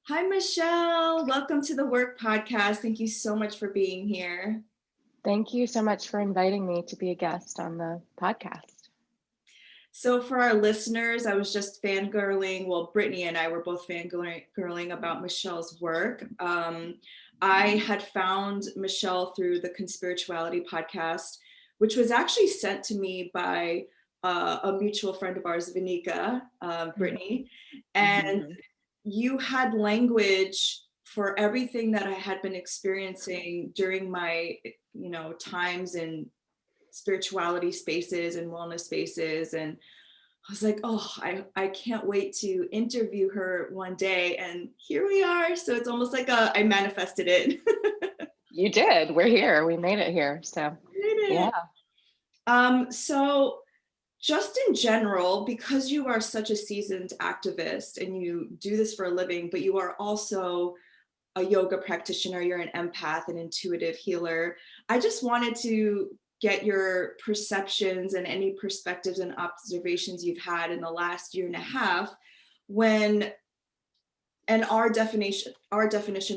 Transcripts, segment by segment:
Hi, Michelle. Welcome to the Werk podcast. Thank you so much for being here. Thank you so much for inviting me to be a guest on the podcast. So for our listeners, I was just fangirling. Well, Brittany and I were both fangirling about Michelle's work. I had found Michelle through the Conspirituality podcast, which was actually sent to me by a mutual friend of ours, Vinika, Brittany. And you had language for everything that I had been experiencing during my, times in spirituality spaces and wellness spaces. And I was like, oh, I can't wait to interview her one day. And here we are. So it's almost like I manifested it. You did. We're here. We made it here. So, yeah. So just in general, because you are such a seasoned activist and you do this for a living, but you are also a yoga practitioner, you're an empath, an intuitive healer. I just wanted to get your perceptions and any perspectives and observations you've had in the last year and a half when, and our definition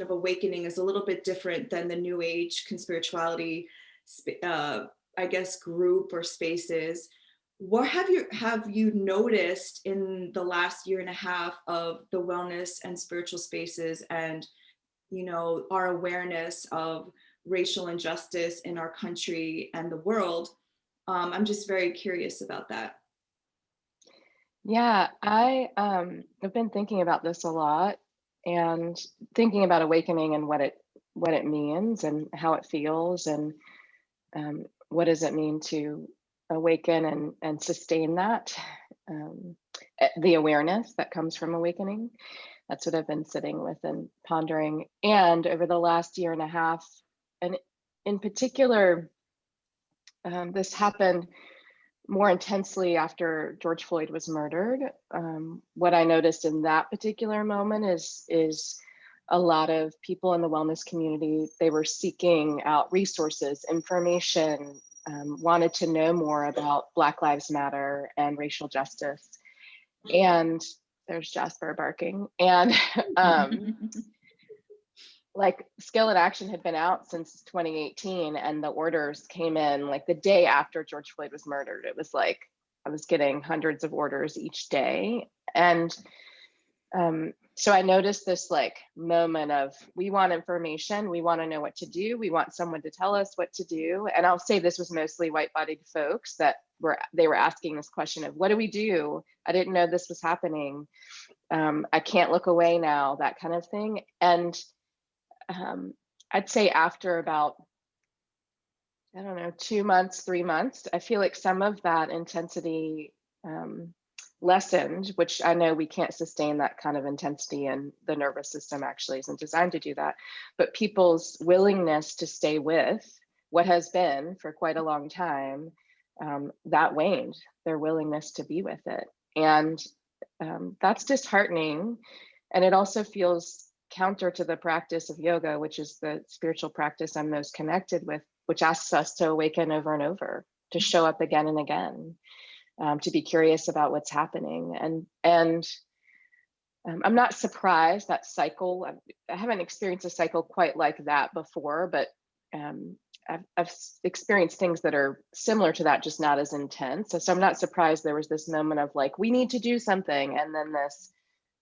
of awakening is a little bit different than the new age conspirituality, I guess, group or spaces. What have you noticed in the last year and a half of the wellness and spiritual spaces and our awareness of racial injustice in our country and the world? I'm just very curious about that. Yeah, I have been thinking about this a lot and thinking about awakening and what it means and how it feels and what does it mean to awaken and sustain that, the awareness that comes from awakening. That's what I've been sitting with and pondering. And over the last year and a half, and in particular, this happened more intensely after George Floyd was murdered. What I noticed in that particular moment is a lot of people in the wellness community, they were seeking out resources, information, wanted to know more about Black Lives Matter and racial justice. And there's Jasper barking. And like Skill in Action had been out since 2018 and the orders came in like the day after George Floyd was murdered. It was like I was getting hundreds of orders each day. And so I noticed this like moment of, we want information, we want to know what to do, we want someone to tell us what to do. And I'll say this was mostly white-bodied folks that were asking this question of, what do we do? I didn't know this was happening. I can't look away now, that kind of thing. And I'd say after about, I don't know, 2 months, 3 months, I feel like some of that intensity lessened, which I know we can't sustain that kind of intensity, and the nervous system actually isn't designed to do that. But people's willingness to stay with what has been for quite a long time, that waned, their willingness to be with it. And that's disheartening. And it also feels counter to the practice of yoga, which is the spiritual practice I'm most connected with, which asks us to awaken over and over, to show up again and again, to be curious about what's happening. And I'm not surprised that cycle. I haven't experienced a cycle quite like that before, but I've experienced things that are similar to that, just not as intense. So I'm not surprised there was this moment of like, we need to do something, and then this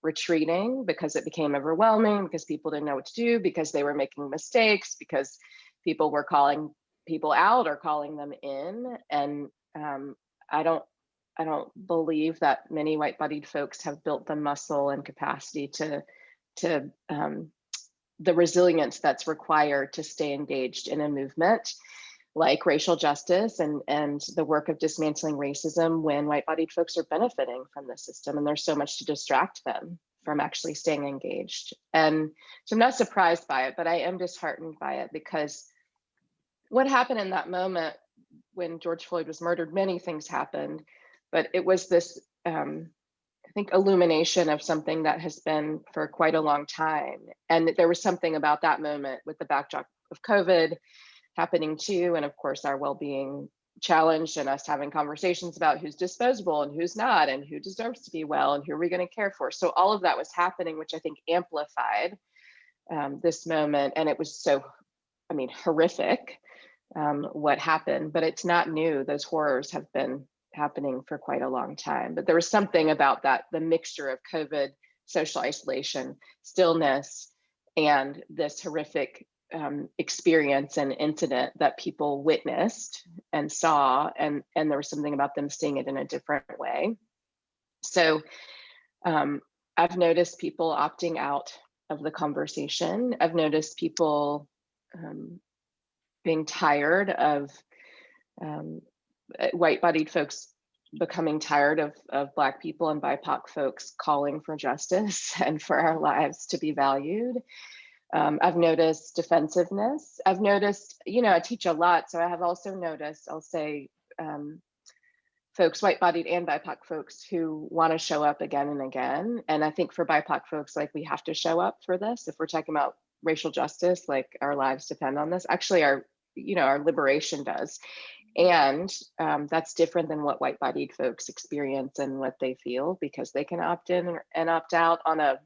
retreating because it became overwhelming, because people didn't know what to do, because they were making mistakes, because people were calling people out or calling them in. And I don't believe that many white-bodied folks have built the muscle and capacity to the resilience that's required to stay engaged in a movement like racial justice and the work of dismantling racism when white-bodied folks are benefiting from the system and there's so much to distract them from actually staying engaged. And so I'm not surprised by it, but I am disheartened by it, because what happened in that moment when George Floyd was murdered, many things happened, but it was this, I think, illumination of something that has been for quite a long time. And there was something about that moment with the backdrop of COVID happening too, and of course our well-being challenged in us having conversations about who's disposable and who's not, and who deserves to be well, and who are we going to care for. So all of that was happening, which I think amplified this moment. And it was so, I mean, horrific what happened, but it's not new. Those horrors have been happening for quite a long time. But there was something about that, the mixture of COVID, social isolation, stillness, and this horrific experience and incident that people witnessed and saw, and there was something about them seeing it in a different way. So I've noticed people opting out of the conversation. I've noticed people being tired of white-bodied folks becoming tired of Black people and BIPOC folks calling for justice and for our lives to be valued. I've noticed defensiveness. I've noticed, you know, I teach a lot, so I have also noticed, I'll say, folks, white-bodied and BIPOC folks, who want to show up again and again. And I think for BIPOC folks, like, we have to show up for this. If we're talking about racial justice, like, our lives depend on this. Actually, our liberation does. And that's different than what white-bodied folks experience and what they feel, because they can opt in and opt out on a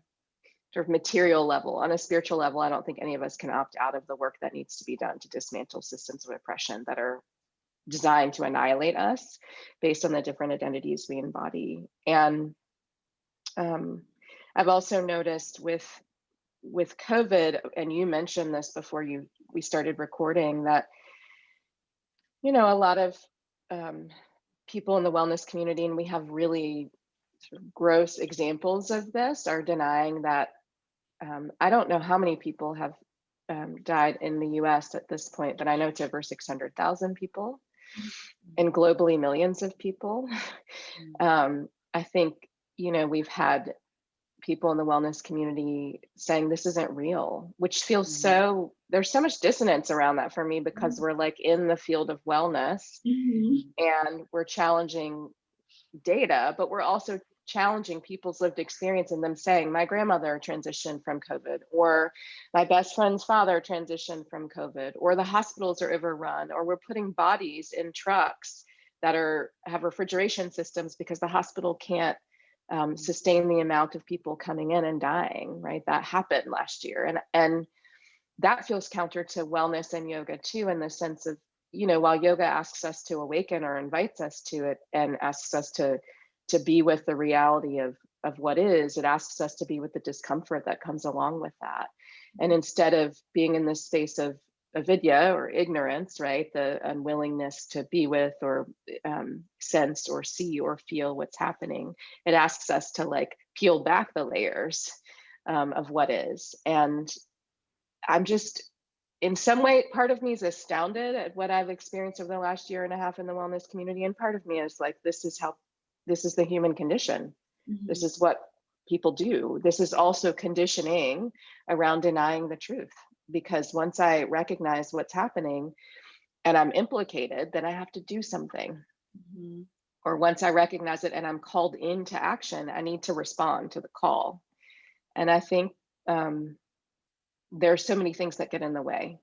sort of material level. On a spiritual level, I don't think any of us can opt out of the work that needs to be done to dismantle systems of oppression that are designed to annihilate us based on the different identities we embody. And I've also noticed with COVID, and you mentioned this before we started recording, that, you know, a lot of people in the wellness community, and we have really sort of gross examples of this, are denying that. I don't know how many people have died in the US at this point, but I know it's over 600,000 people, and globally millions of people. I think, you know, we've had people in the wellness community saying this isn't real, which feels so, there's so much dissonance around that for me, because we're like in the field of wellness and we're challenging data, but we're also challenging people's lived experience, and them saying, my grandmother transitioned from COVID, or my best friend's father transitioned from COVID, or the hospitals are overrun, or we're putting bodies in trucks that have refrigeration systems because the hospital can't sustain the amount of people coming in and dying, right? That happened last year. And that feels counter to wellness and yoga too, in the sense of, you know, while yoga asks us to awaken, or invites us to it, and asks us to be with the reality of what is, it asks us to be with the discomfort that comes along with that. And instead of being in this space of avidya, or ignorance, right, the unwillingness to be with, or sense or see or feel what's happening, it asks us to, like, peel back the layers of what is. And I'm just, in some way, part of me is astounded at what I've experienced over the last year and a half in the wellness community, and part of me is like, this is the human condition. This is what people do. This is also conditioning around denying the truth, because once I recognize what's happening and I'm implicated, then I have to do something. Or once I recognize it and I'm called into action, I need to respond to the call. And I think there are so many things that get in the way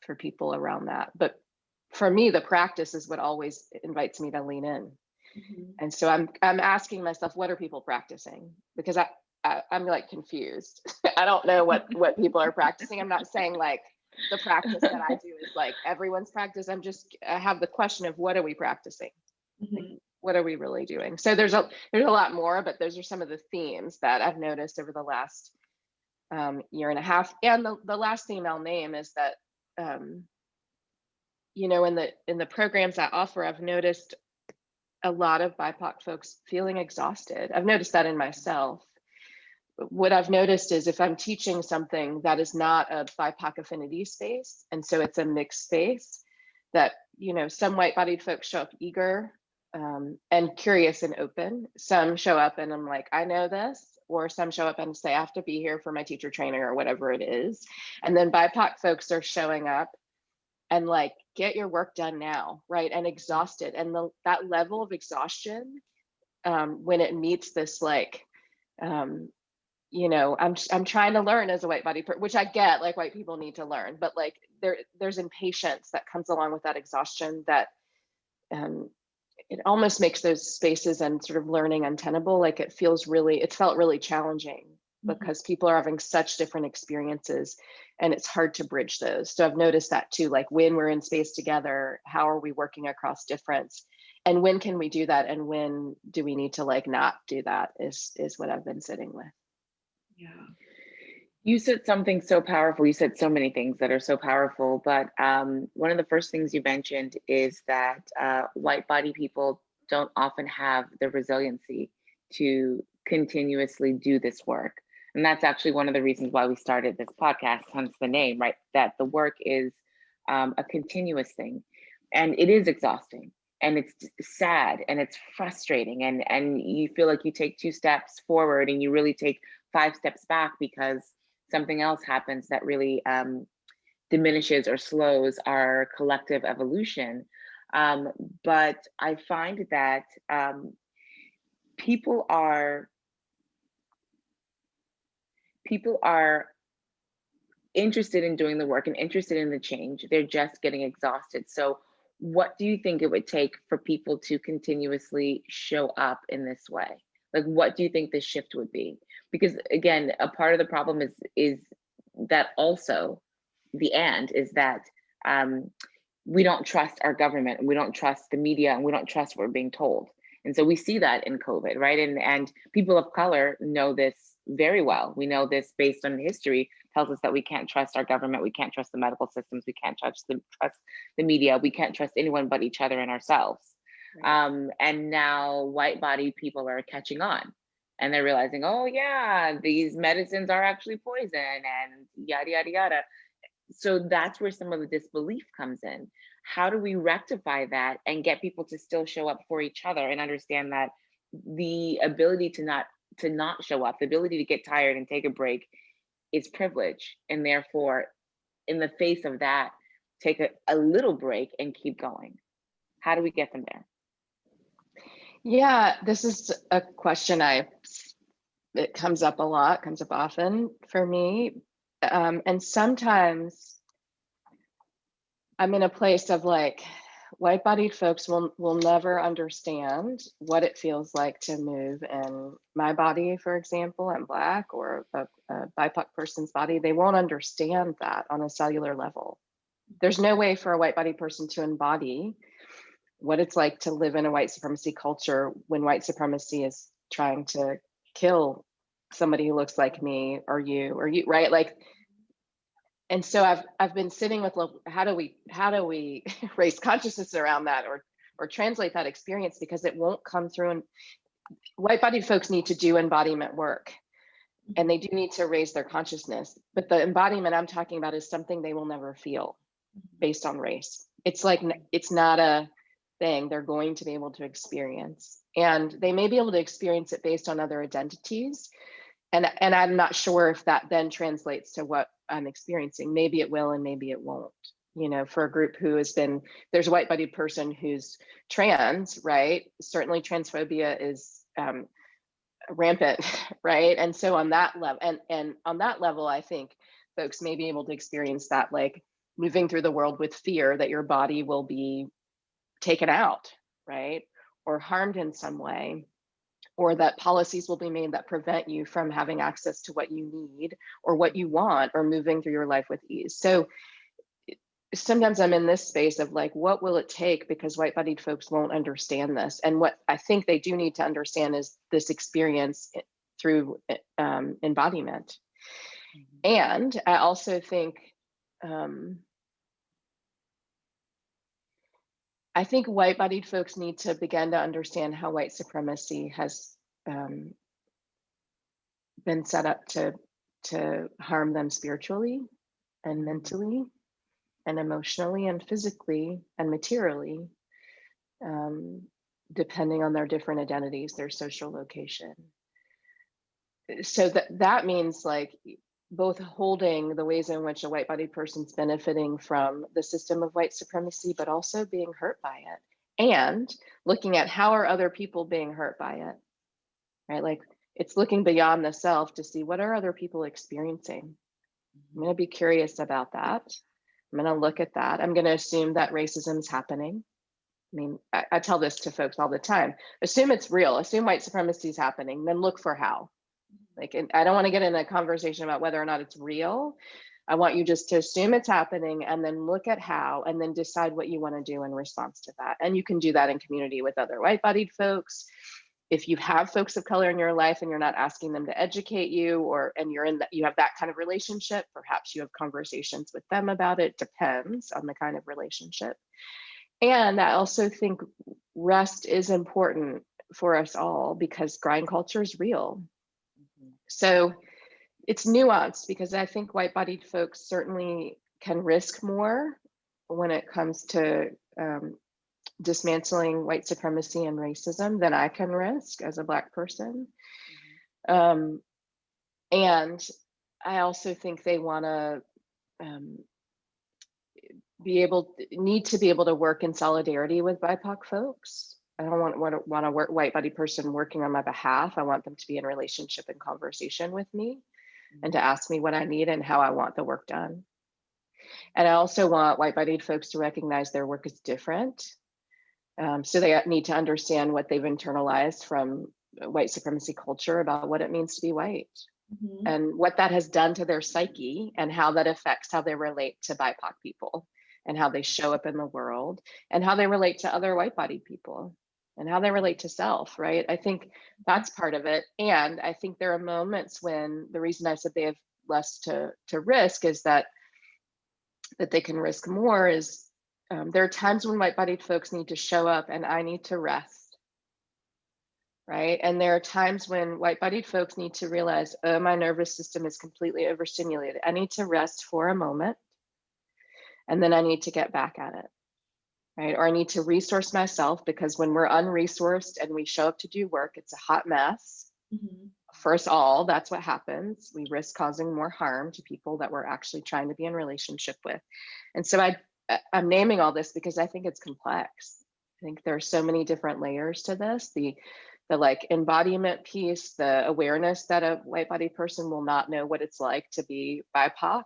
for people around that. But for me, the practice is what always invites me to lean in. And so I'm asking myself, what are people practicing? Because I'm like confused. I don't know what people are practicing. I'm not saying like the practice that I do is like everyone's practice. I have the question of, what are we practicing? Like, what are we really doing? So there's a lot more, but those are some of the themes that I've noticed over the last year and a half. And the last theme I'll name is that, you know, in the programs I offer, I've noticed a lot of BIPOC folks feeling exhausted. I've noticed that in myself. What I've noticed is, if I'm teaching something that is not a BIPOC affinity space, and so it's a mixed space, that, you know, some white-bodied folks show up eager and curious and open. Some show up and I'm like, I know this, or some show up and say, I have to be here for my teacher training or whatever it is. And then BIPOC folks are showing up and like, get your work done now, right? And exhausted. And that level of exhaustion, when it meets this, like, you know, I'm trying to learn as a white body, which I get, like, white people need to learn, but like there's impatience that comes along with that exhaustion that it almost makes those spaces and sort of learning untenable. Like it felt really challenging because people are having such different experiences and it's hard to bridge those. So I've noticed that too, like when we're in space together, how are we working across difference? And when can we do that? And when do we need to like not do that is what I've been sitting with. Yeah. You said something so powerful. You said so many things that are so powerful, but one of the first things you mentioned is that white body people don't often have the resiliency to continuously do this work. And that's actually one of the reasons why we started this podcast, hence the name, right? That the work is a continuous thing, and it is exhausting, and it's sad, and it's frustrating, and you feel like you take 2 steps forward and you really take 5 steps back because something else happens that really diminishes or slows our collective evolution. But I find that people are interested in doing the work and interested in the change. They're just getting exhausted. So what do you think it would take for people to continuously show up in this way? Like, what do you think the shift would be? Because again, a part of the problem is that also is that we don't trust our government, and we don't trust the media, and we don't trust what we're being told. And so we see that in COVID, right? And people of color know this very well. We know this based on history, tells us that we can't trust our government, we can't trust the medical systems, we can't trust the media, we can't trust anyone but each other and ourselves. Right. And now white body people are catching on, and they're realizing, oh yeah, these medicines are actually poison, and yada, yada, yada. So that's where some of the disbelief comes in. How do we rectify that and get people to still show up for each other and understand that the ability to not show up, the ability to get tired and take a break is privilege, and therefore in the face of that, take a little break and keep going? How do we get them there? Yeah, this is a question it comes up a lot, comes up often for me. And sometimes I'm in a place of like, white-bodied folks will never understand what it feels like to move in my body, for example. I'm Black, or a BIPOC person's body. They won't understand that on a cellular level. There's no way for a white-bodied person to embody what it's like to live in a white supremacy culture when white supremacy is trying to kill somebody who looks like me or you, right? Like, and so I've been sitting with, how do we raise consciousness around that or translate that experience, because it won't come through. And white-bodied folks need to do embodiment work, and they do need to raise their consciousness. But the embodiment I'm talking about is something they will never feel based on race. It's like, it's not a thing they're going to be able to experience, and they may be able to experience it based on other identities. And I'm not sure if that then translates to what I'm experiencing. Maybe it will, and maybe it won't. You know, for a group who has been, there's a white-bodied person who's trans, right? Certainly transphobia is rampant, right? And so on that level, and on that level, I think folks may be able to experience that, like moving through the world with fear that your body will be taken out, right? Or harmed in some way, or that policies will be made that prevent you from having access to what you need or what you want, or moving through your life with ease. So sometimes I'm in this space of like, what will it take? Because white-bodied folks won't understand this. And what I think they do need to understand is this experience through embodiment. And I also think, I think white-bodied folks need to begin to understand how white supremacy has been set up to harm them spiritually and mentally and emotionally and physically and materially, depending on their different identities, their social location. So that means like both holding the ways in which a white-bodied person's benefiting from the system of white supremacy, but also being hurt by it, and looking at how are other people being hurt by it, right? Like it's looking beyond the self to see what are other people experiencing. I'm going to be curious about that. I'm going to look at that. I'm going to assume that racism is happening. I mean, I tell this to folks all the time. Assume it's real, assume white supremacy is happening, then look for how. Like, and I don't want to get in a conversation about whether or not it's real. I want you just to assume it's happening and then look at how, and then decide what you want to do in response to that. And you can do that in community with other white-bodied folks. If you have folks of color in your life and you're not asking them to educate you, and you're in that, you have that kind of relationship, perhaps you have conversations with them about it. Depends on the kind of relationship. And I also think rest is important for us all because grind culture is real. So it's nuanced because I think white-bodied folks certainly can risk more when it comes to dismantling white supremacy and racism than I can risk as a Black person. And I also think they want to need to be able to work in solidarity with BIPOC folks. I don't want a white-bodied person working on my behalf. I want them to be in relationship and conversation with me and to ask me what I need and how I want the work done. And I also want white-bodied folks to recognize their work is different. So they need to understand what they've internalized from white supremacy culture about what it means to be white and what that has done to their psyche and how that affects how they relate to BIPOC people and how they show up in the world and how they relate to other white-bodied people and how they relate to self, right? I think that's part of it. And I think there are moments when the reason I said they have less to risk is that they can risk more is there are times when white-bodied folks need to show up and I need to rest, right? And there are times when white-bodied folks need to realize, oh, my nervous system is completely overstimulated. I need to rest for a moment and then I need to get back at it. Right? Or I need to resource myself because when we're unresourced and we show up to do work, it's a hot mess. For us all, that's what happens. We risk causing more harm to people that we're actually trying to be in relationship with. And so I'm naming all this because I think it's complex. I think there are so many different layers to this. The like embodiment piece, the awareness that a white-bodied person will not know what it's like to be BIPOC.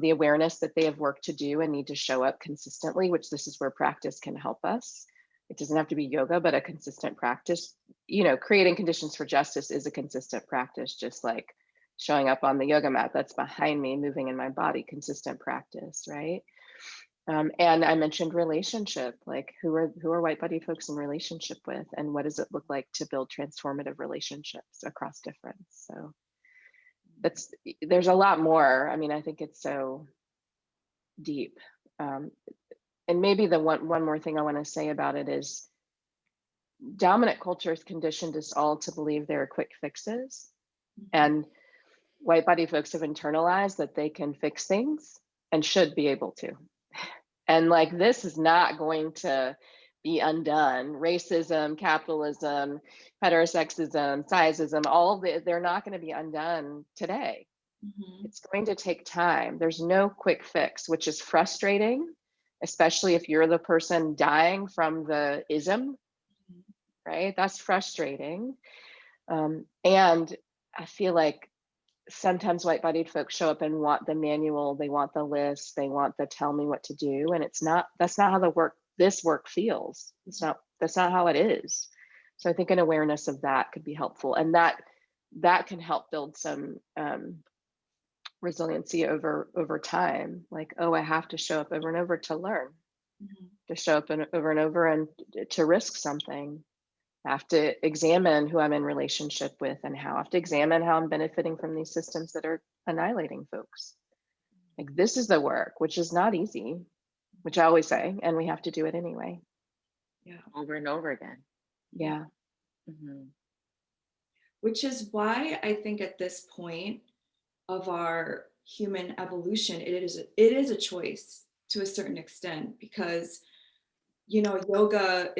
The awareness that they have work to do and need to show up consistently, which this is where practice can help us. It doesn't have to be yoga, but a consistent practice. You know, creating conditions for justice is a consistent practice, just like showing up on the yoga mat that's behind me, moving in my body, consistent practice, right? And I mentioned relationship, like who are white-bodied folks in relationship with, and what does it look like to build transformative relationships across difference? So there's a lot more. I mean, I think it's so deep. And maybe the one more thing I want to say about it is dominant culture has conditioned us all to believe there are quick fixes. And white-bodied folks have internalized that they can fix things and should be able to. And like, this is not going to be undone. Racism, capitalism, heterosexism, sizeism, they're not going to be undone today. It's going to take time. There's no quick fix, which is frustrating, especially if you're the person dying from the ism, right? That's frustrating. And I feel like sometimes white-bodied folks show up and want the manual, they want the list, they want the tell me what to do. And that's not how this work feels. That's not how it is. So I think an awareness of that could be helpful. And that can help build some resiliency over time. Like, oh, I have to show up over and over to learn, to show up over and over and to risk something. I have to examine who I'm in relationship with and how I have to examine how I'm benefiting from these systems that are annihilating folks. Like, this is the work, which is not easy, which I always say, and we have to do it anyway. Yeah, over and over again. Yeah. Which is why I think at this point of our human evolution, it is a choice to a certain extent, because, you know, yoga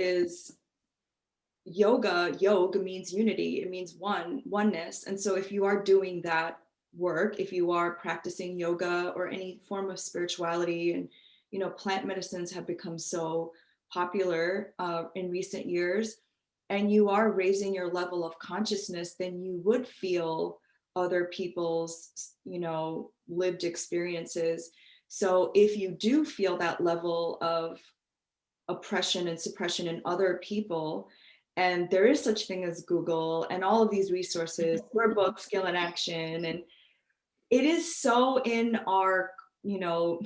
means unity. It means oneness. And so if you are doing that work, if you are practicing yoga or any form of spirituality, and, you know, plant medicines have become so popular in recent years, and you are raising your level of consciousness, then you would feel other people's, you know, lived experiences. So if you do feel that level of oppression and suppression in other people. And there is such thing as Google and all of these resources, Workbook, Skill in Action, and it is so in our, you know,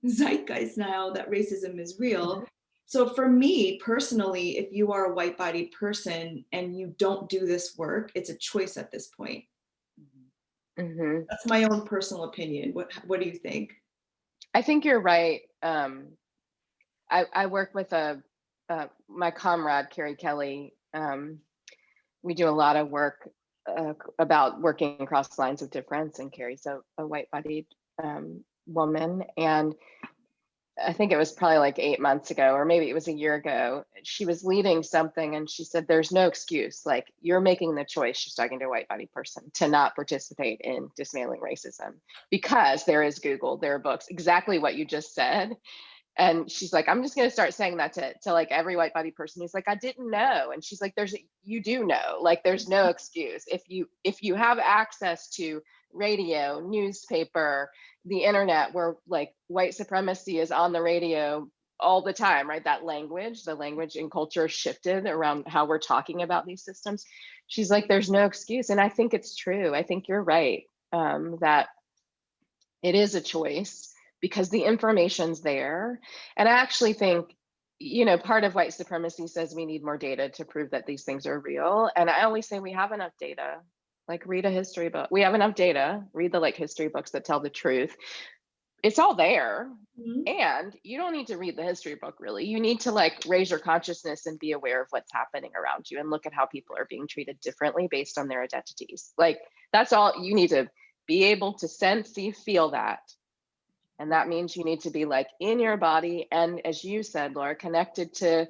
zeitgeist now that racism is real. So for me personally, if you are a white-bodied person and you don't do this work, it's a choice at this point. Mm-hmm. That's my own personal opinion. What do you think? I think you're right. I work with my comrade, Carrie Kelly. We do a lot of work about working across lines of difference, and Carrie's a white-bodied woman. And I think it was probably like 8 months ago, or maybe it was a year ago, she was leading something and she said, there's no excuse. Like, you're making the choice, she's talking to a white-bodied person, to not participate in dismantling racism because there is Google, there are books, exactly what you just said. And she's like, I'm just going to start saying that to like every white body person who's like, I didn't know. And she's like, you do know, like, there's no excuse. If you have access to radio, newspaper, the internet, where like white supremacy is on the radio all the time, right? That language, the language and culture shifted around how we're talking about these systems. She's like, there's no excuse. And I think it's true. I think you're right, that it is a choice because the information's there. And I actually think, you know, part of white supremacy says we need more data to prove that these things are real. And I always say we have enough data. Like, read a history book. We have enough data. Read the like history books that tell the truth. It's all there. Mm-hmm. And you don't need to read the history book, really. You need to like raise your consciousness and be aware of what's happening around you and look at how people are being treated differently based on their identities. Like, that's all you need to be able to sense, see, feel that. And that means you need to be like in your body. And as you said, Laura, connected to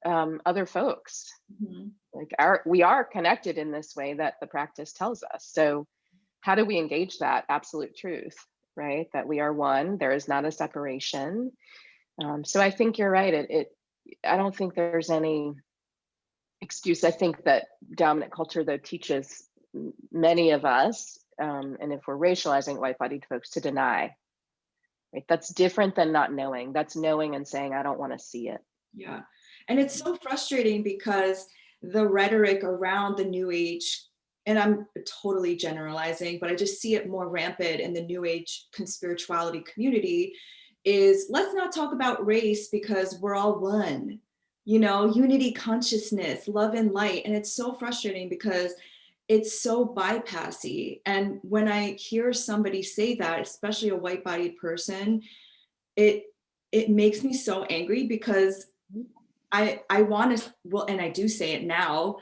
other folks. Mm-hmm. Like we are connected in this way that the practice tells us. So how do we engage that absolute truth, right? That we are one, there is not a separation. So I think you're right. I don't think there's any excuse. I think that dominant culture, though, teaches many of us, and if we're racializing white-bodied folks, to deny. Right? That's different than not knowing. That's knowing and saying, I don't want to see it. Yeah. And it's so frustrating because the rhetoric around the New Age, and I'm totally generalizing, but I just see it more rampant in the New Age conspirituality community, is let's not talk about race because we're all one, you know, unity consciousness, love and light. And it's so frustrating because it's so bypassy. And when I hear somebody say that, especially a white-bodied person, it makes me so angry because I want to, well, and I do say it now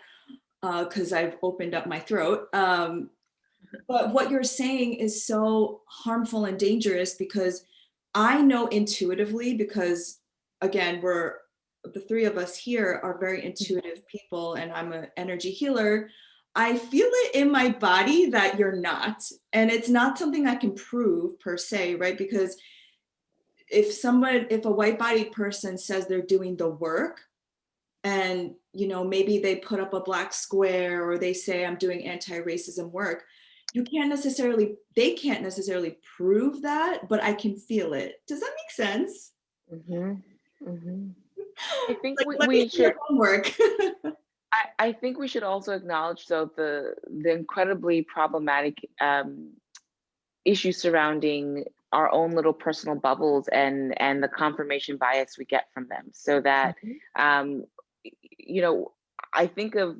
because I've opened up my throat. But what you're saying is so harmful and dangerous because I know intuitively, because again, the three of us here are very intuitive people and I'm an energy healer. I feel it in my body that you're not, and it's not something I can prove per se, right? Because if a white-bodied person says they're doing the work, and you know, maybe they put up a black square or they say I'm doing anti-racism work, they can't necessarily prove that, but I can feel it. Does that make sense? Mm-hmm. Mm-hmm. I think Like, let me we do should. your homework. I think we should also acknowledge, though, the incredibly problematic issues surrounding our own little personal bubbles and the confirmation bias we get from them. So that, you know, I think of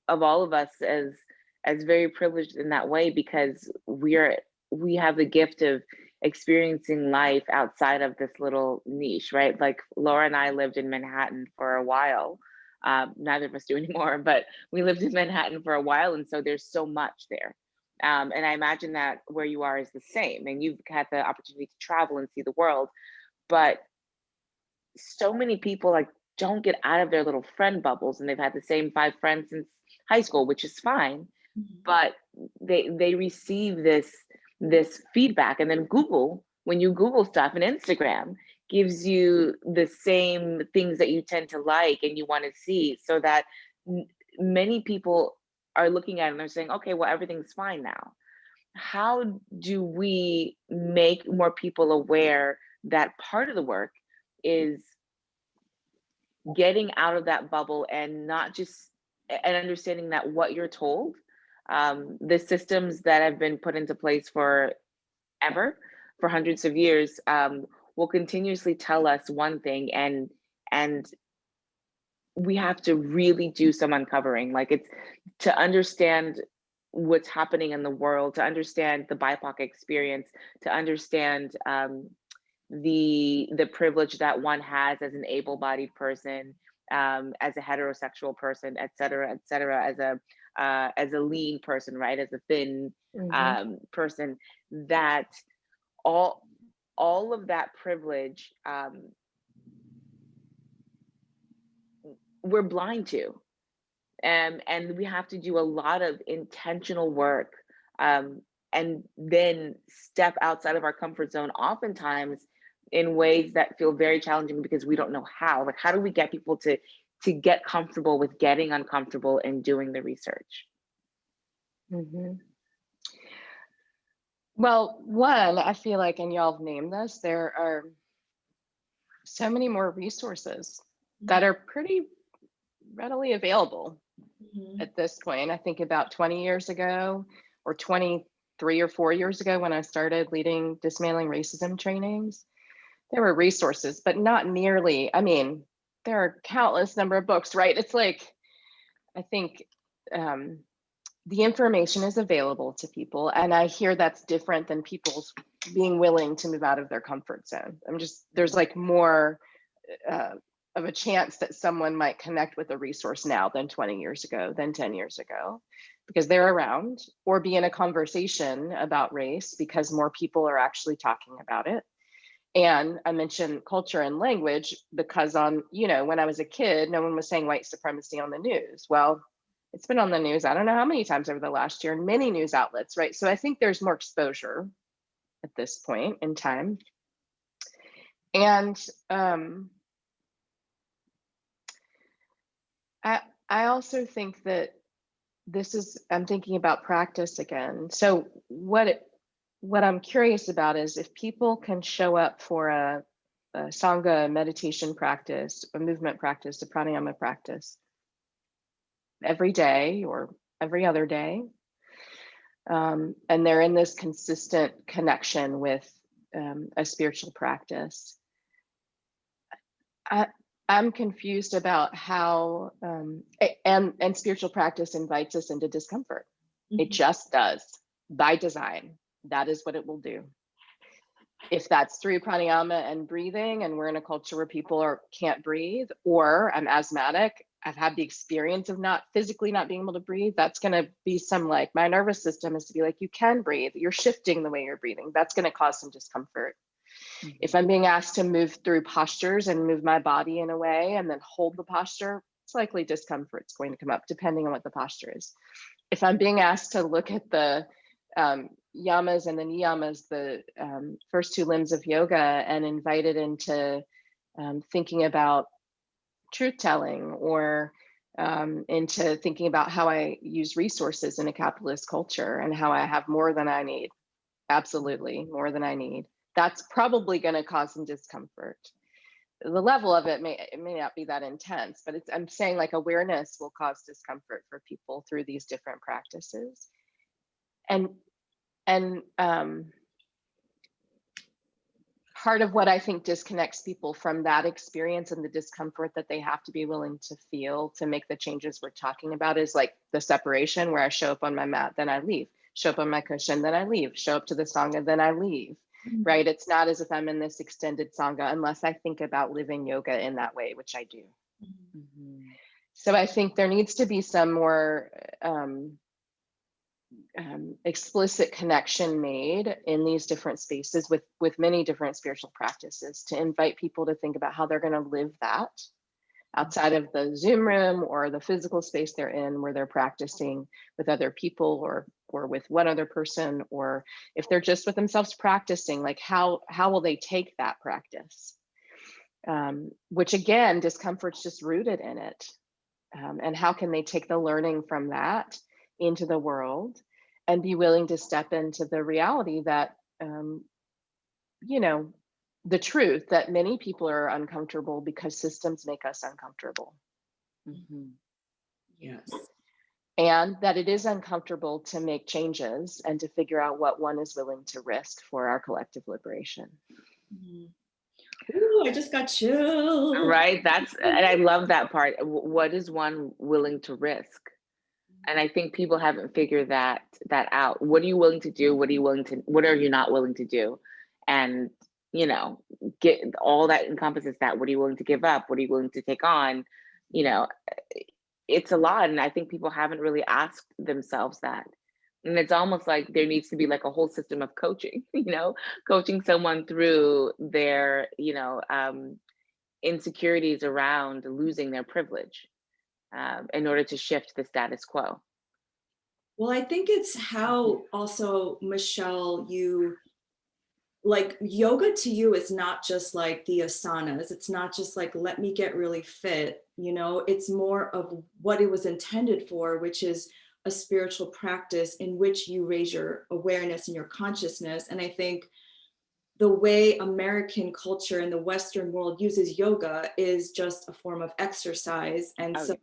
all of us as very privileged in that way because we have the gift of experiencing life outside of this little niche, right? Like Laura and I lived in Manhattan for a while. Neither of us do anymore, but we lived in Manhattan for a while. And so there's so much there. And I imagine that where you are is the same. And you've had the opportunity to travel and see the world. But so many people like don't get out of their little friend bubbles, and they've had the same 5 friends since high school, which is fine. But they receive this feedback. And then Google, when you Google stuff, and Instagram gives you the same things that you tend to like and you want to see, so that many people are looking at it and they're saying, okay, well, everything's fine now. How do we make more people aware that part of the work is getting out of that bubble and not just, and understanding that what you're told, the systems that have been put into place for ever, for hundreds of years, will continuously tell us one thing, and we have to really do some uncovering. Like, it's to understand what's happening in the world, to understand the BIPOC experience, to understand the privilege that one has as an able-bodied person, as a heterosexual person, et cetera, as a lean person, right, as a thin person, that all of that privilege, we're blind to. And we have to do a lot of intentional work, and then step outside of our comfort zone, oftentimes in ways that feel very challenging because we don't know how. Like, how do we get people to get comfortable with getting uncomfortable and doing the research? Well, one, I feel like, and y'all have named this, there are so many more resources that are pretty readily available at this point. I think about 20 years ago, or 23 or 4 years ago, when I started leading Dismantling Racism Trainings, there were resources, but not nearly. I mean, there are countless number of books, right? It's like, I think the information is available to people, and I hear that's different than people's being willing to move out of their comfort zone. There's like more of a chance that someone might connect with a resource now than 20 years ago, than 10 years ago, because they're around, or be in a conversation about race because more people are actually talking about it. And I mentioned culture and language because when I was a kid, no one was saying white supremacy on the news. Well, it's been on the news, I don't know how many times over the last year, in many news outlets, right? So I think there's more exposure at this point in time. And I also think that I'm thinking about practice again. So what I'm curious about is if people can show up for a Sangha meditation practice, a movement practice, a pranayama practice every day or every other day, and they're in this consistent connection with a spiritual practice. I'm confused about how, and spiritual practice invites us into discomfort. It just does, by design. That is what it will do. If that's through pranayama and breathing, and we're in a culture where people can't breathe, or I'm asthmatic, I've had the experience of physically not being able to breathe, that's gonna be some, like, my nervous system is to be like, you can breathe, you're shifting the way you're breathing. That's gonna cause some discomfort. If I'm being asked to move through postures and move my body in a way and then hold the posture, it's likely discomfort's going to come up depending on what the posture is. If I'm being asked to look at the yamas and the niyamas, the first two limbs of yoga, and invited into thinking about truth telling, or into thinking about how I use resources in a capitalist culture and how I have more than I need, absolutely more than I need, that's probably going to cause some discomfort. The level of it may not be that intense, but I'm saying, like, awareness will cause discomfort for people through these different practices. And part of what I think disconnects people from that experience and the discomfort that they have to be willing to feel to make the changes we're talking about is, like, the separation, where I show up on my mat, then I leave, show up on my cushion, then I leave, show up to the Sangha, then I leave. Right? It's not as if I'm in this extended Sangha unless I think about living yoga in that way, which I do. So I think there needs to be some more explicit connection made in these different spaces with many different spiritual practices, to invite people to think about how they're going to live that outside of the Zoom room or the physical space they're in, where they're practicing with other people or with one other person, or if they're just with themselves practicing, like how will they take that practice? Which, again, discomfort's just rooted in it. And how can they take the learning from that into the world and be willing to step into the reality that, the truth that many people are uncomfortable because systems make us uncomfortable. Mhm. Yes. And that it is uncomfortable to make changes and to figure out what one is willing to risk for our collective liberation. Mhm. Ooh, I just got chills. Right, and I love that part. What is one willing to risk? And I think people haven't figured that out. What are you willing to do? What are you not willing to do? And, you know, get all that encompasses that. What are you willing to give up? What are you willing to take on? You know, it's a lot. And I think people haven't really asked themselves that. And it's almost like there needs to be like a whole system of coaching, coaching someone through their, insecurities around losing their privilege, in order to shift the status quo. Well, I think it's how also, Michelle, you like yoga to you is not just like the asanas. It's not just like, let me get really fit, it's more of what it was intended for, which is a spiritual practice in which you raise your awareness and your consciousness. And I think the way American culture and the Western world uses yoga is just a form of exercise. And so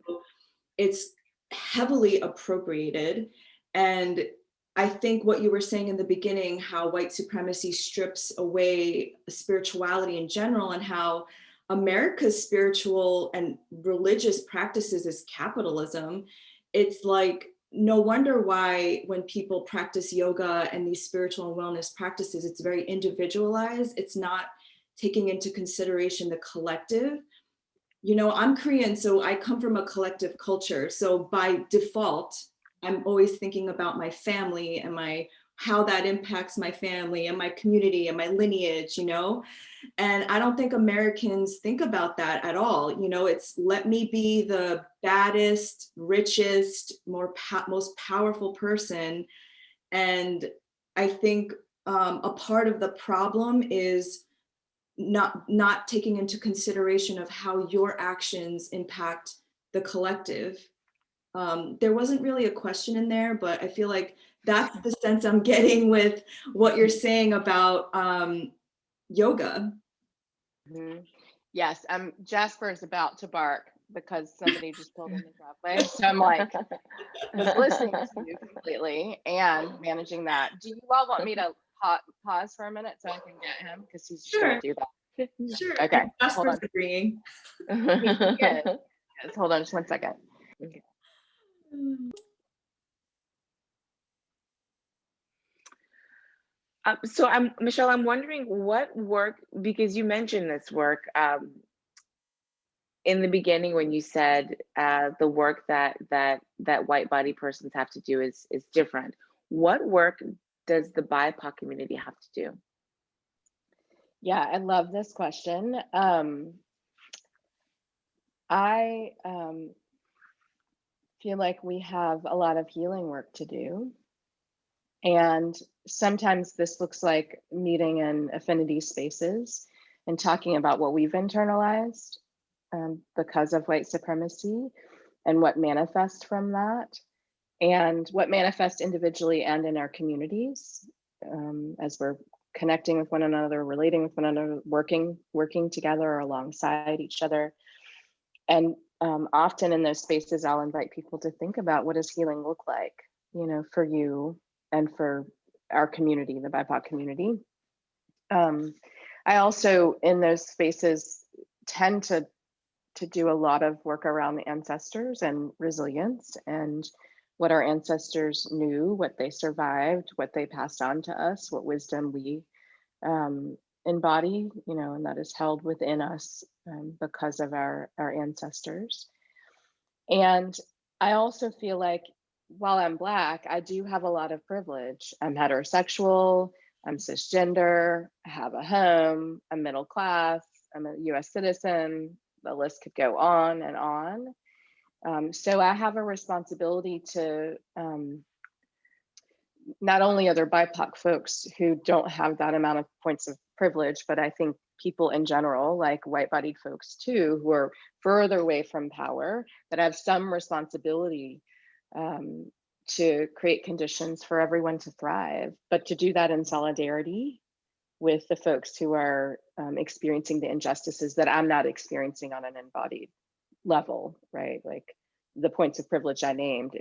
it's heavily appropriated. And I think what you were saying in the beginning, how white supremacy strips away spirituality in general, and how America's spiritual and religious practices is capitalism. It's like, no wonder why when people practice yoga and these spiritual and wellness practices, it's very individualized. It's not taking into consideration the collective. I'm Korean, so I come from a collective culture. So by default, I'm always thinking about my family and how that impacts my family and my community and my lineage, And I don't think Americans think about that at all. It's let me be the baddest, richest, most powerful person. And I think a part of the problem is not taking into consideration of how your actions impact the collective. There wasn't really a question in there, but I feel like that's the sense I'm getting with what you're saying about yoga. Mm-hmm. Yes, Jasper is about to bark because somebody just pulled in the driveway. So I'm like, was listening to you completely and managing that. Do you all want me to pause for a minute so I can get him? Because he's just going to do that. Sure. Okay. Jasper's agreeing. Yes. Hold on just 1 second. Okay. So Michelle, I'm wondering what work, because you mentioned this work in the beginning when you said the work that white body persons have to do is different. What work does the BIPOC community have to do? Yeah, I love this question. I feel like we have a lot of healing work to do. And sometimes this looks like meeting in affinity spaces and talking about what we've internalized because of white supremacy and what manifests from that, and what manifests individually and in our communities as we're connecting with one another, relating with one another, working together alongside each other. And often in those spaces, I'll invite people to think about, what does healing look like, for you and for our community, the BIPOC community. I also, in those spaces, tend to do a lot of work around the ancestors and resilience and what our ancestors knew, what they survived, what they passed on to us, what wisdom we embody, and that is held within us because of our ancestors. And I also feel like, while I'm Black, I do have a lot of privilege. I'm heterosexual, I'm cisgender, I have a home, I'm middle class, I'm a US citizen, the list could go on and on. So I have a responsibility to not only other BIPOC folks who don't have that amount of points of privilege, but I think people in general, like white-bodied folks too, who are further away from power, that have some responsibility to create conditions for everyone to thrive, but to do that in solidarity with the folks who are experiencing the injustices that I'm not experiencing on an embodied level, right? Like the points of privilege I named,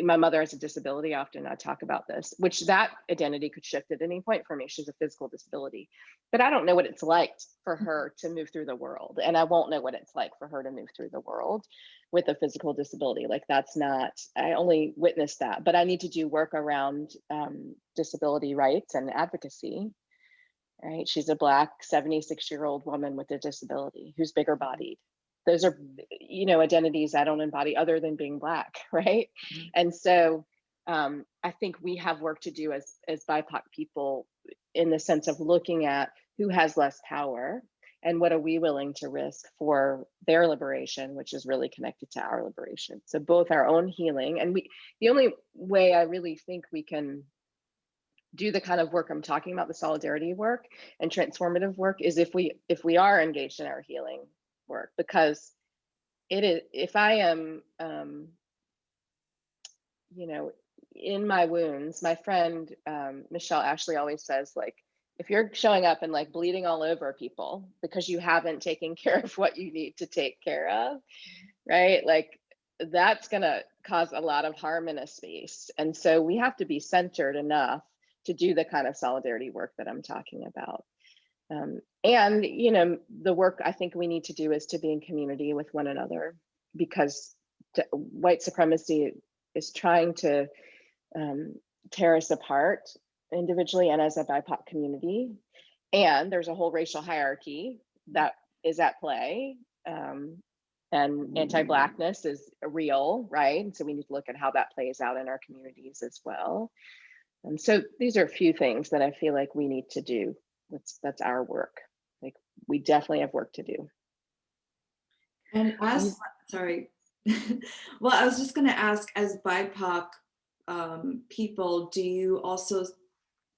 my mother has a disability. Often I talk about this, which that identity could shift at any point for me. She's a physical disability, but I don't know what it's like for her to move through the world. And I won't know what it's like for her to move through the world with a physical disability. Like I only witnessed that, but I need to do work around disability rights and advocacy, right? She's a Black 76-year-old woman with a disability who's bigger bodied. Those are, identities I don't embody other than being Black, right? Mm-hmm. And so I think we have work to do as BIPOC people in the sense of looking at who has less power and what are we willing to risk for their liberation, which is really connected to our liberation. So both our own healing, and the only way I really think we can do the kind of work I'm talking about, the solidarity work and transformative work, is if we are engaged in our healing work, because if I am in my wounds, my friend Michelle Ashley always says, like, if you're showing up and like bleeding all over people because you haven't taken care of what you need to take care of, right, like that's gonna cause a lot of harm in a space. And so we have to be centered enough to do the kind of solidarity work that I'm talking about. And the work I think we need to do is to be in community with one another, because white supremacy is trying to tear us apart individually and as a BIPOC community. And there's a whole racial hierarchy that is at play. And anti-Blackness is real, right? And so we need to look at how that plays out in our communities as well. And so these are a few things that I feel like we need to do. That's our work. Like, we definitely have work to do. And sorry. Well, I was just going to ask, as BIPOC people, do you also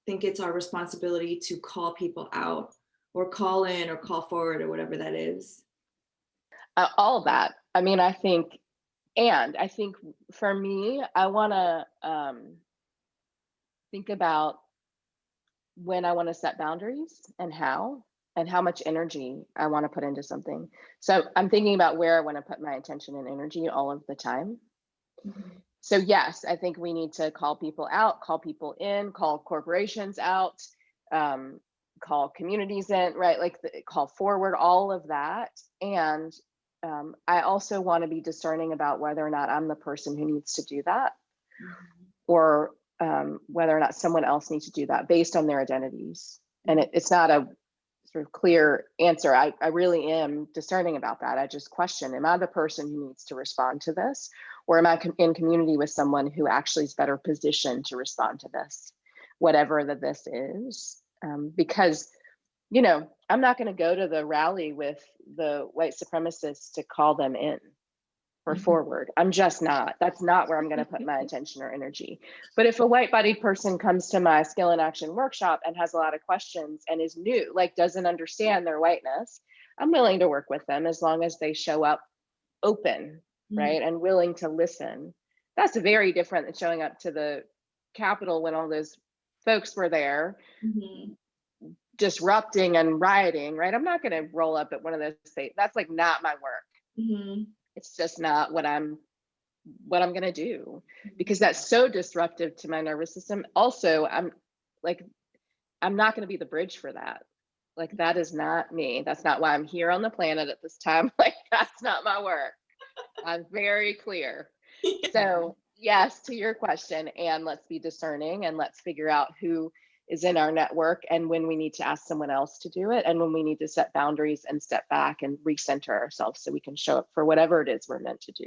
think it's our responsibility to call people out, or call in, or call forward, or whatever that is? All of that. I mean, I think for me, I want to think about when I want to set boundaries and how much energy I want to put into something. So I'm thinking about where I want to put my attention and energy all of the time. Mm-hmm. So yes, I think we need to call people out, call people in, call corporations out, call communities in, right? Like call forward, all of that. And I also want to be discerning about whether or not I'm the person who needs to do that, mm-hmm. or whether or not someone else needs to do that based on their identities. And it's not a sort of clear answer. I really am discerning about that. I just question, am I the person who needs to respond to this? Or am I in community with someone who actually is better positioned to respond to this, whatever that this is? Because, I'm not going to go to the rally with the white supremacists to call them in or mm-hmm. forward. I'm just not. That's not where I'm going to put my attention or energy. But if a white-bodied person comes to my skill and action workshop and has a lot of questions and is new, like doesn't understand their whiteness, I'm willing to work with them as long as they show up open, mm-hmm. right, and willing to listen. That's very different than showing up to the Capitol when all those folks were there, mm-hmm. disrupting and rioting, right? I'm not going to roll up at one of those things. That's like not my work. Mm-hmm. It's just not what I'm going to do, because that's so disruptive to my nervous system. Also, I'm not going to be the bridge for that. Like, that is not me. That's not why I'm here on the planet at this time. Like, that's not my work. I'm very clear. Yeah. So yes, to your question, and let's be discerning and let's figure out who is in our network and when we need to ask someone else to do it, and when we need to set boundaries and step back and recenter ourselves so we can show up for whatever it is we're meant to do.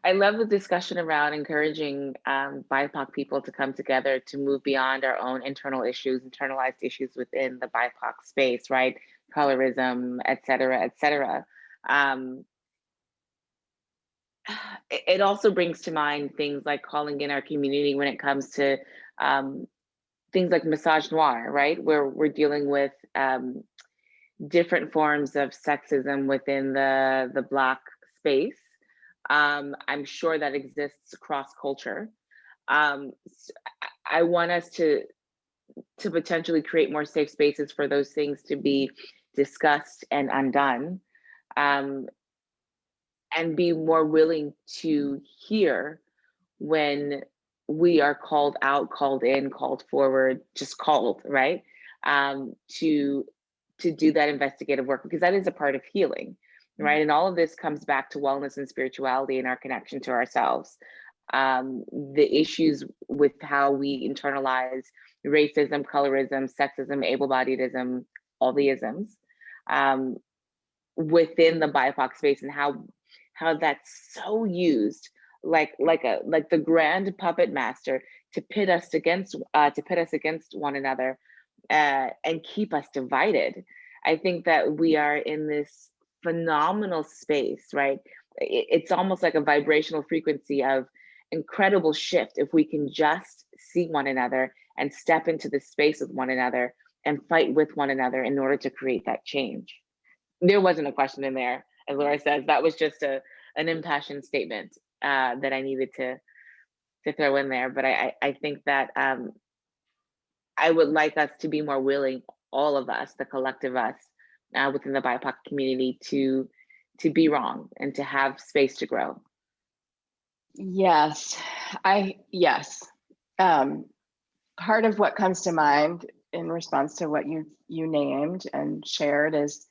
I love the discussion around encouraging BIPOC people to come together to move beyond our own internal issues, internalized issues within the BIPOC space, right? Colorism, et cetera, et cetera. It also brings to mind things like calling in our community when it comes to things like misogynoir, right? Where we're dealing with different forms of sexism within the Black space. I'm sure that exists across culture. I want us to to potentially create more safe spaces for those things to be discussed and undone, and be more willing to hear when we are called out, called in, called forward, just called, right? To do that investigative work, because that is a part of healing, right? And all of this comes back to wellness and spirituality and our connection to ourselves. The issues with how we internalize racism, colorism, sexism, able-bodiedism, all the isms, within the BIPOC space, and how that's so used like the grand puppet master to pit us against one another, and keep us divided. I think that we are in this phenomenal space, right? It's almost like a vibrational frequency of incredible shift if we can just see one another and step into the space with one another and fight with one another in order to create that change. There wasn't a question in there, as Laura says. That was just an impassioned statement that I needed to throw in there. But I think that I would like us to be more willing, all of us, the collective us within the BIPOC community, to be wrong and to have space to grow. Yes, yes. Part of what comes to mind in response to what you named and shared is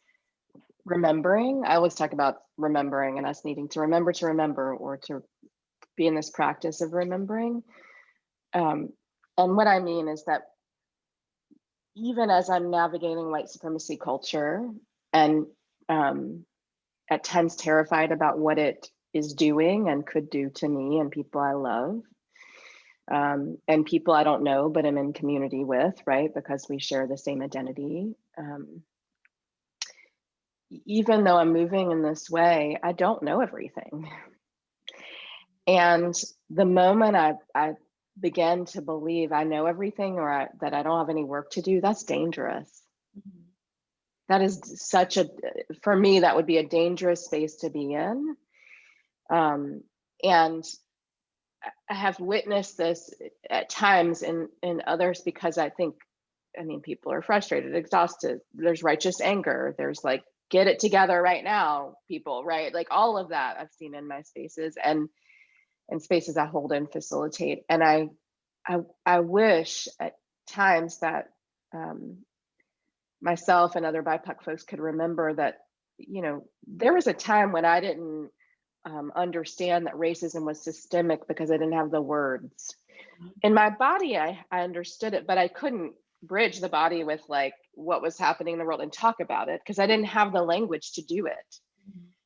remembering. I always talk about remembering and us needing to remember, or to be in this practice of remembering. And what I mean is that even as I'm navigating white supremacy culture and at times terrified about what it is doing and could do to me and people I love, and people I don't know, but I'm in community with, right? Because we share the same identity. Even though I'm moving in this way, I don't know everything. And the moment I began to believe I know everything, or that I don't have any work to do, that's dangerous. Mm-hmm. That is for me, that would be a dangerous space to be in. And I have witnessed this at times in others, because I mean, people are frustrated, exhausted. There's righteous anger. There's like, get it together right now, people, right? Like all of that I've seen in my spaces and spaces I hold and facilitate. And I wish at times that myself and other BIPOC folks could remember that, you know, there was a time when I didn't understand that racism was systemic because I didn't have the words. In my body, I understood it, but I couldn't bridge the body with like what was happening in the world and talk about it because I didn't have the language to do it.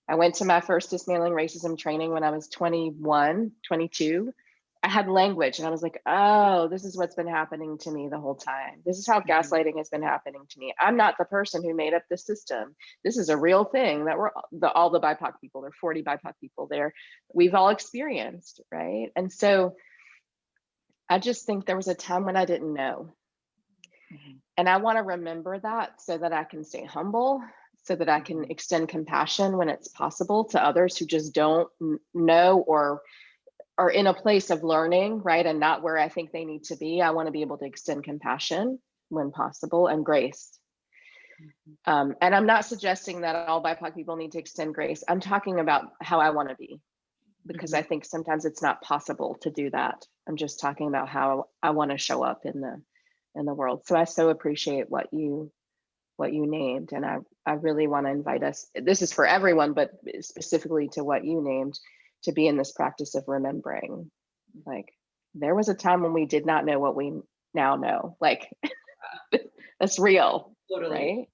I went to my first Dismantling Racism training when I was 21, 22. I had language and I was like, oh, this is what's been happening to me the whole time. This is how gaslighting has been happening to me. I'm not the person who made up this system. This is a real thing that all the BIPOC people, there are 40 BIPOC people there, we've all experienced, right? And so I just think there was a time when I didn't know. Mm-hmm. And I want to remember that so that I can stay humble, so that I can extend compassion when it's possible to others who just don't know or are in a place of learning, right? And not where I think they need to be. I want to be able to extend compassion when possible and grace. Mm-hmm. And I'm not suggesting that all BIPOC people need to extend grace. I'm talking about how I want to be, because I think sometimes it's not possible to do that. I'm just talking about how I want to show up in the world. So I so appreciate what you named. And I really want to invite us, this is for everyone, but specifically to what you named, to be in this practice of remembering. Like, there was a time when we did not know what we now know. Like, that's real, totally. Right?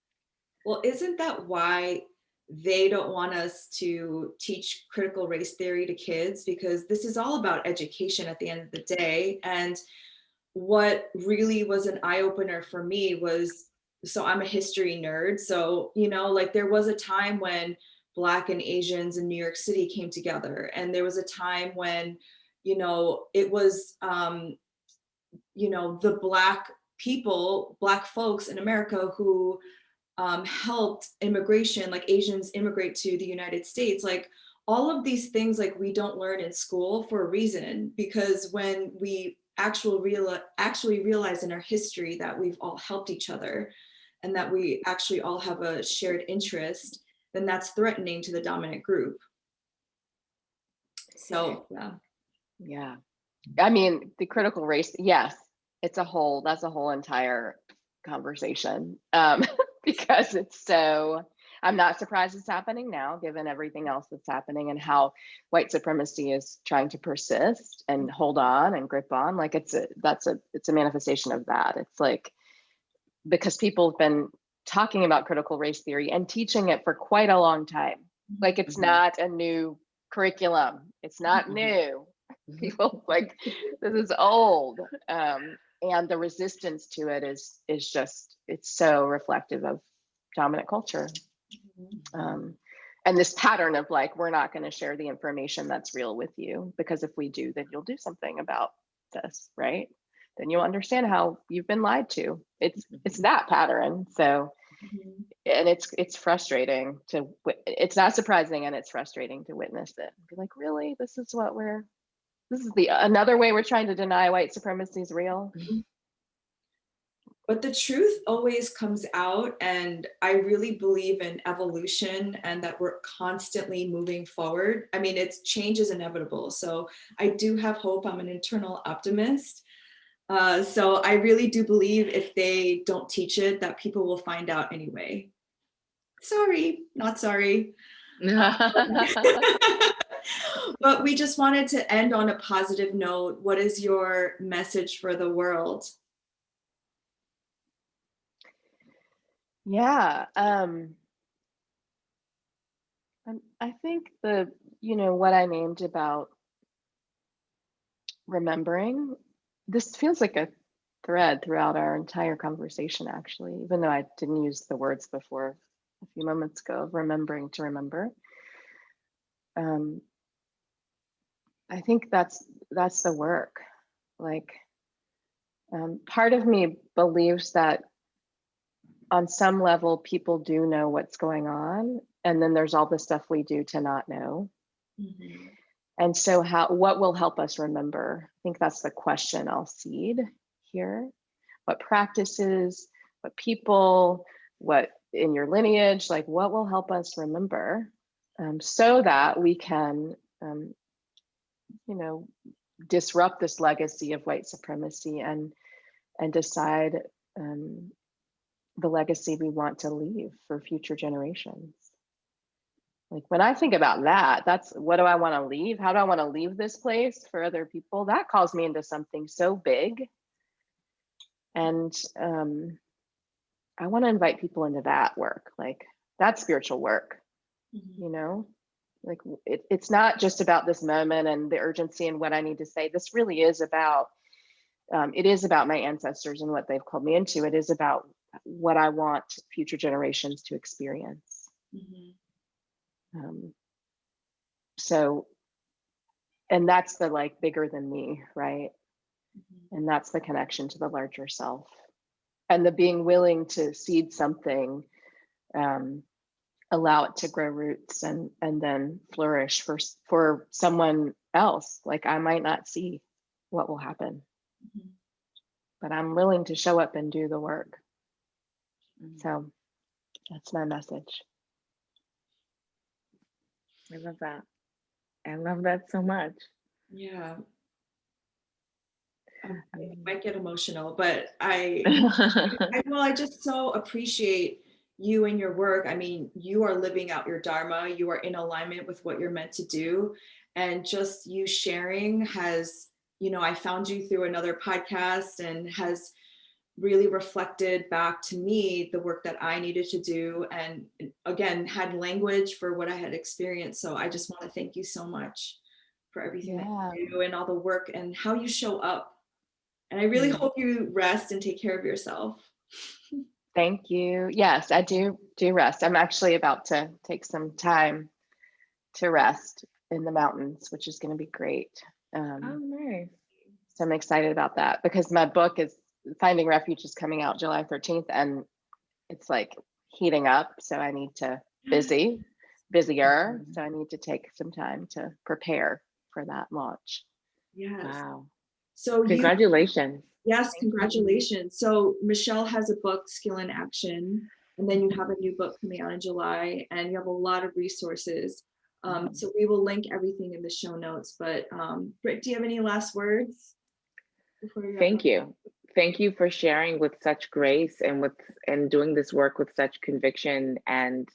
Well, isn't that why they don't want us to teach critical race theory to kids? Because this is all about education at the end of the day. And what really was an eye-opener for me was, so I'm a history nerd. So, you know, like there was a time when Black and Asians in New York City came together. And there was a time when, you know, it was, you know, the Black people, Black folks in America who helped immigration, like Asians immigrate to the United States. Like all of these things, like we don't learn in school for a reason, because when we actually realize in our history that we've all helped each other and that we actually all have a shared interest, then that's threatening to the dominant group. So, yeah. Yeah. I mean, the critical race, yes, that's a whole entire conversation. Because it's so, I'm not surprised it's happening now, given everything else that's happening and how white supremacy is trying to persist and hold on and grip on. Like it's a manifestation of that. It's like, because people have been talking about critical race theory and teaching it for quite a long time. Like it's not a new curriculum. It's not new. People like, this is old. And the resistance to it is just, it's so reflective of dominant culture. And this pattern of like, we're not going to share the information that's real with you, because if we do, then you'll do something about this, right? Then you'll understand how you've been lied to. It's that pattern. So, and it's frustrating to, it's not surprising and it's frustrating to witness it. Be like, really, this is another way we're trying to deny white supremacy is real. But the truth always comes out, and I really believe in evolution and that we're constantly moving forward. I mean, change is inevitable. So I do have hope. I'm an internal optimist. So I really do believe if they don't teach it, that people will find out anyway. Sorry, not sorry. But we just wanted to end on a positive note. What is your message for the world? Yeah, I think what I named about remembering, this feels like a thread throughout our entire conversation, actually, even though I didn't use the words before a few moments ago of remembering to remember. I think that's the work. Like, part of me believes that on some level, people do know what's going on. And then there's all the stuff we do to not know. And so what will help us remember? I think that's the question I'll seed here. What practices, what people, what in your lineage, like what will help us remember, so that we can, disrupt this legacy of white supremacy and decide the legacy we want to leave for future generations. Like when I think about that, that's what do I want to leave? How do I want to leave this place for other people? That calls me into something so big. And I want to invite people into that work, like that spiritual work, like it's not just about this moment and the urgency and what I need to say. This really is about, it is about my ancestors and what they've called me into. It is about what I want future generations to experience. So, and that's the like bigger than me, right? And that's the connection to the larger self, and the being willing to seed something, allow it to grow roots and then flourish for someone else. Like I might not see what will happen, but I'm willing to show up and do the work. So that's my message. I love that. I love that so much. Yeah. I might get emotional, but I just so appreciate you and your work. I mean, you are living out your Dharma. You are in alignment with what you're meant to do. And just you sharing has, I found you through another podcast and has really reflected back to me the work that I needed to do. And again, had language for what I had experienced. So I just want to thank you so much for everything that you do and all the work and how you show up. And I really hope you rest and take care of yourself. Thank you. Yes, I do rest. I'm actually about to take some time to rest in the mountains, which is going to be great. Oh, nice. So I'm excited about that because my book is Finding Refuge is coming out July 13th and it's like heating up. So I need to busier. So I need to take some time to prepare for that launch. Yes. Wow. So Congratulations. yes, Thank you. congratulations. So Michelle has a book, Skill in Action, and then you have a new book coming out in July, and you have a lot of resources. So we will link everything in the show notes. But Britt, do you have any last words before we wrap Thank up? you. Thank you for sharing with such grace and doing this work with such conviction, and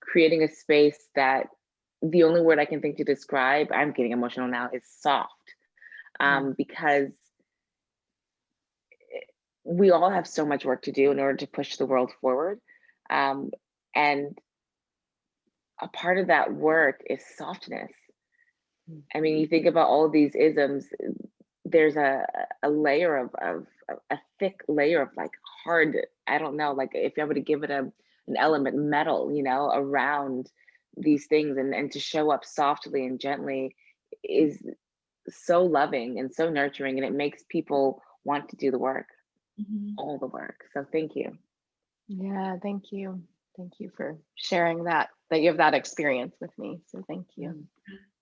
creating a space that the only word I can think to describe, I'm getting emotional now, is soft. Because we all have so much work to do in order to push the world forward. And a part of that work is softness. I mean, you think about all of these isms, there's a layer of a thick layer of like hard, I don't know, like if you were to give it an element, metal, you know, around these things, and to show up softly and gently is so loving and so nurturing, and it makes people want to do the work, all the work. So thank you. Yeah, thank you. Thank you for sharing that you have that experience with me. So thank you.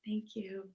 Thank you.